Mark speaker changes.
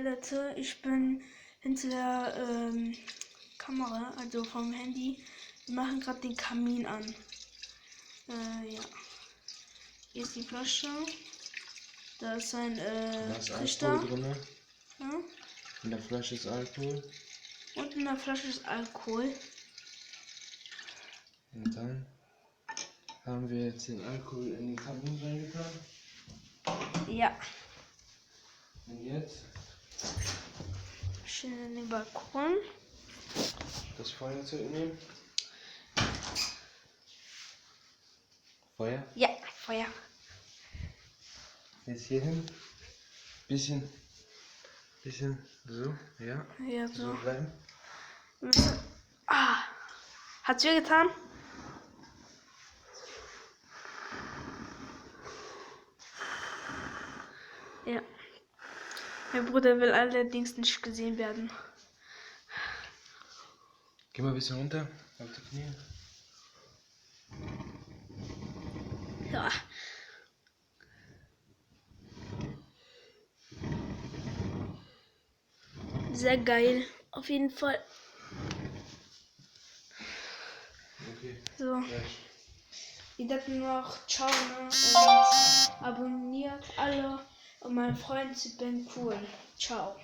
Speaker 1: Leute, ich bin hinter der Kamera, also vom Handy. Wir machen gerade den Kamin an. Ja. Hier ist die Flasche. Da ist ein
Speaker 2: Da ist
Speaker 1: Trichter.
Speaker 2: Alkohol drin.
Speaker 1: Ja.
Speaker 2: In der Flasche ist Alkohol.
Speaker 1: Und in der Flasche ist Alkohol.
Speaker 2: Und dann haben wir jetzt den Alkohol in den Kamin reingetan.
Speaker 1: Ja.
Speaker 2: Und jetzt
Speaker 1: Schön in den Balkon.
Speaker 2: das Feuerzeug nehmen. Feuer.
Speaker 1: Ja, Feuer.
Speaker 2: Jetzt hier hin. Bisschen so, ja.
Speaker 1: Ja,
Speaker 2: So
Speaker 1: so.
Speaker 2: bleiben.
Speaker 1: Ah. Hat's weh getan? Ja. Mein Bruder will allerdings nicht gesehen werden.
Speaker 2: Geh mal ein bisschen runter. Auf die Knie.
Speaker 1: Ja. Sehr geil. Auf jeden Fall.
Speaker 2: Okay.
Speaker 1: So.
Speaker 2: Gleich.
Speaker 1: Ich dachte nur noch ciao, ne? Und abonniert alle. Und mein Freund Ben Cool. Ciao.